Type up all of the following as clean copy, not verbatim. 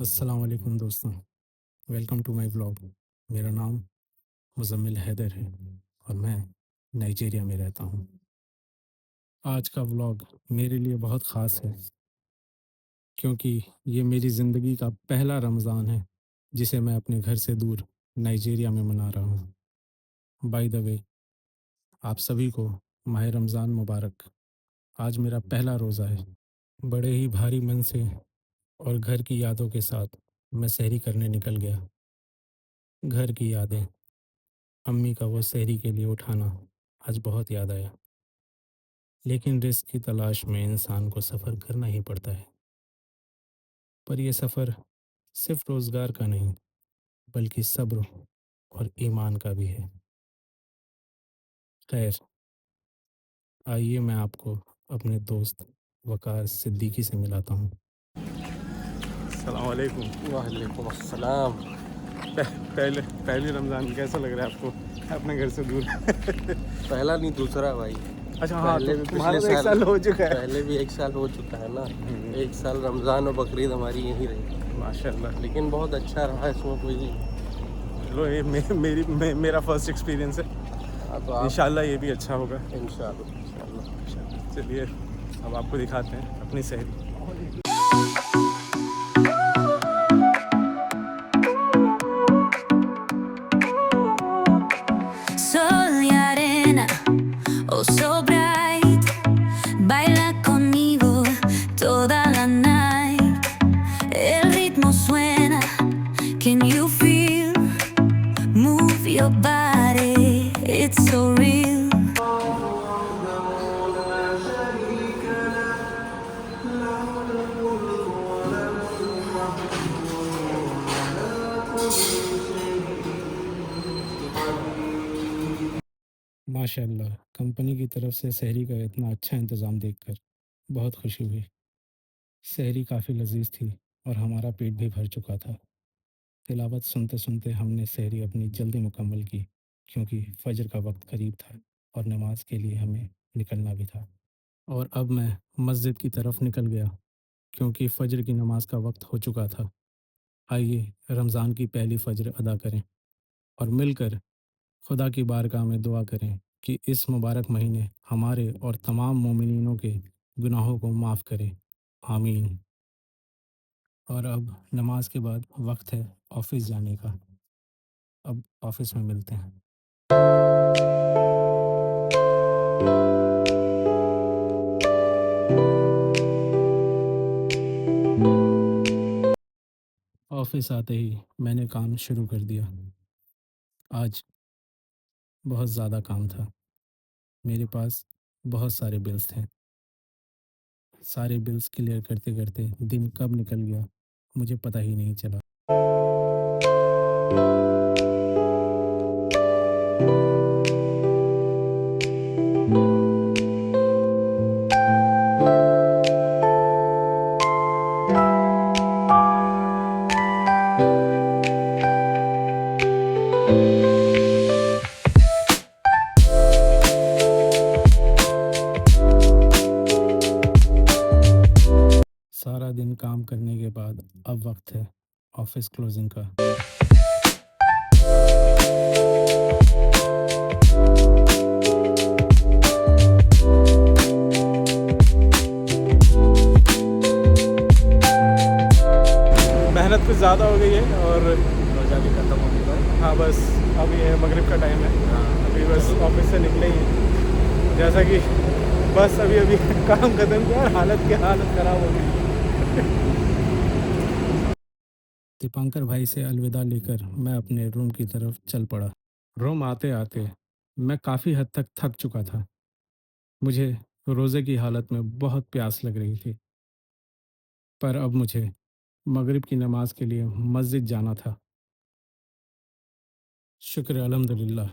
अस्सलाम वालेकुम दोस्तों। Welcome to my vlog. मेरा नाम मुज़म्मिल हैदर है और मैं नाइजीरिया में रहता हूँ। आज का व्लॉग मेरे लिए बहुत ख़ास है क्योंकि ये मेरी ज़िंदगी का पहला रमज़ान है जिसे मैं अपने घर से दूर नाइजीरिया में मना रहा हूँ। बाय द वे, आप सभी को माह रमज़ान मुबारक। आज मेरा पहला रोज़ा है। बड़े ही भारी मन से और घर की यादों के साथ मैं सहरी करने निकल गया। घर की यादें, अम्मी का वो सहरी के लिए उठाना आज बहुत याद आया। लेकिन रिस्क की तलाश में इंसान को सफ़र करना ही पड़ता है। पर यह सफ़र सिर्फ रोज़गार का नहीं बल्कि सब्र और ईमान का भी है। खैर, आइए मैं आपको अपने दोस्त वकार सिद्दीकी से मिलाता हूँ। अस्सलाम वालेकुम। वालेकुम अस्सलाम। पहले पहले रमज़ान कैसा लग रहा है आपको अपने घर से दूर? पहला नहीं, दूसरा भाई। अच्छा, हाँ, तो पहले भी तुम्हारा पिछले तो एक साल साल हो चुका है। पहले भी 1 साल हो चुका है ना। 1 साल रमज़ान और बकरीद हमारी यहीं रही, माशाल्लाह। लेकिन बहुत अच्छा रहा, इसमें कोई नहीं। चलो, ये मेरा फर्स्ट एक्सपीरियंस है। हाँ, तो आप इंशाल्लाह ये भी अच्छा होगा। इंशाअल्लाह इंशाअल्लाह। चलिए, अब आपको दिखाते हैं अपनी सहरी। Sol y arena, oh so bright, baila conmigo toda la night. El ritmo suena, can you feel? Move your body, it's so real. माशाल्लाह, कंपनी की तरफ से सहरी का इतना अच्छा इंतज़ाम देखकर बहुत खुशी हुई। सहरी काफ़ी लजीज थी और हमारा पेट भी भर चुका था। तिलावत सुनते सुनते हमने सहरी अपनी जल्दी मुकम्मल की क्योंकि फ़जर का वक्त करीब था और नमाज के लिए हमें निकलना भी था। और अब मैं मस्जिद की तरफ निकल गया क्योंकि फ़जर की नमाज का वक्त हो चुका था। आइए रमज़ान की पहली फ़जर अदा करें और मिलकर खुदा की बारगाह में दुआ करें कि इस मुबारक महीने हमारे और तमाम मोमिनीनों के गुनाहों को माफ़ करे। आमीन। और अब नमाज के बाद वक्त है ऑफिस जाने का। अब ऑफिस में मिलते हैं। ऑफिस आते ही मैंने काम शुरू कर दिया। आज बहुत ज़्यादा काम था। मेरे पास बहुत सारे बिल्स थे। सारे बिल्स क्लियर करते करते दिन कब निकल गया मुझे पता ही नहीं चला। सारा दिन काम करने के बाद अब वक्त है ऑफिस क्लोजिंग का। मेहनत कुछ ज़्यादा हो गई है और रोज़ा भी ख़त्म हो गया है। हाँ, बस अभी ये मगरिब का टाइम है। अभी बस ऑफिस से निकले ही हैं। जैसा कि बस अभी अभी काम खत्म किया और हालत ख़राब हो गई। दीपांकर भाई से अलविदा लेकर मैं अपने रूम की तरफ चल पड़ा। रूम आते आते मैं काफ़ी हद तक थक चुका था। मुझे रोज़े की हालत में बहुत प्यास लग रही थी, पर अब मुझे मगरिब की नमाज के लिए मस्जिद जाना था। शुक्र अल्हम्दुलिल्लाह,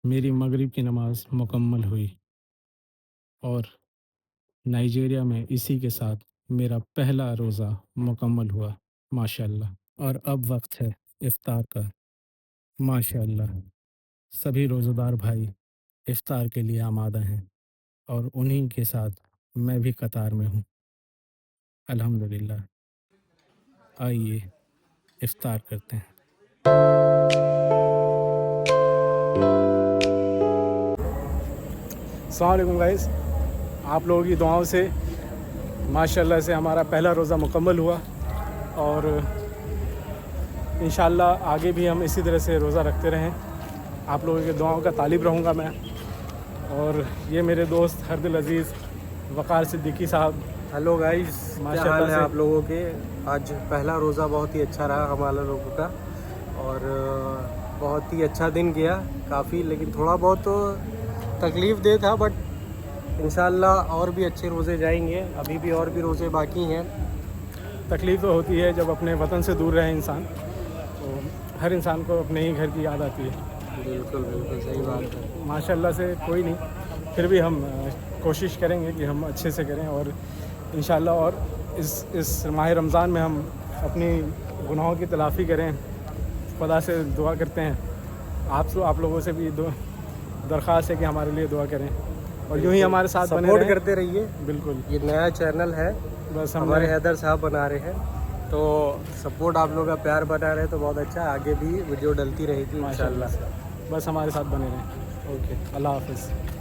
मेरी मगरिब की नमाज मुकम्मल हुई और नाइजीरिया में इसी के साथ मेरा पहला रोज़ा मुकम्मल हुआ। माशाल्लाह। और अब वक्त है इफ्तार का। माशाल्लाह, सभी रोज़ेदार भाई इफ्तार के लिए आमादा हैं और उन्हीं के साथ मैं भी कतार में हूँ। अल्हम्दुलिल्लाह। आइए इफ्तार करते हैं। अस्सलाम वालेकुम गाइस, आप लोगों की दुआओं से माशाल्लाह से हमारा पहला रोज़ा मुकम्मल हुआ और इंशाल्लाह आगे भी हम इसी तरह से रोज़ा रखते रहें। आप लोगों की दुआओं का तालिब रहूँगा मैं। और ये मेरे दोस्त हरदिल अज़ीज़ वक़ार सिद्दीकी साहब। हेलो गाइस, क्या माशाल्लाह हाल है से- आप लोगों के। आज पहला रोज़ा बहुत ही अच्छा रहा हमारा लोगों का और बहुत ही अच्छा दिन गया काफ़ी, लेकिन थोड़ा बहुत तो तकलीफ़ दे था, बट इंशाल्लाह और भी अच्छे रोज़े जाएंगे। अभी भी और भी रोज़े बाकी हैं। तकलीफ़ तो होती है जब अपने वतन से दूर रहे इंसान, तो हर इंसान को अपने ही घर की याद आती है। बिल्कुल बिल्कुल सही बात है। माशाल्लाह से कोई नहीं, फिर भी हम कोशिश करेंगे कि हम अच्छे से करें और इंशाल्लाह और इस माह रमज़ान में हम अपनी गुनाहों की तलाफ़ी करें। खुदा से दुआ करते हैं, आप लोगों से भी दरख्वास्त है कि हमारे लिए दुआ करें और यूँ ही हमारे साथ बने सपोर्ट रहें। करते रहिए। बिल्कुल, ये नया चैनल है, बस हमारे हमारे हैदर साहब बना रहे हैं, तो सपोर्ट आप लोग का प्यार बना रहे तो बहुत अच्छा। आगे भी वीडियो डलती रहेगी इंशाल्लाह। बस हमारे साथ बने रहें। ओके, अल्लाह हाफ़िज़।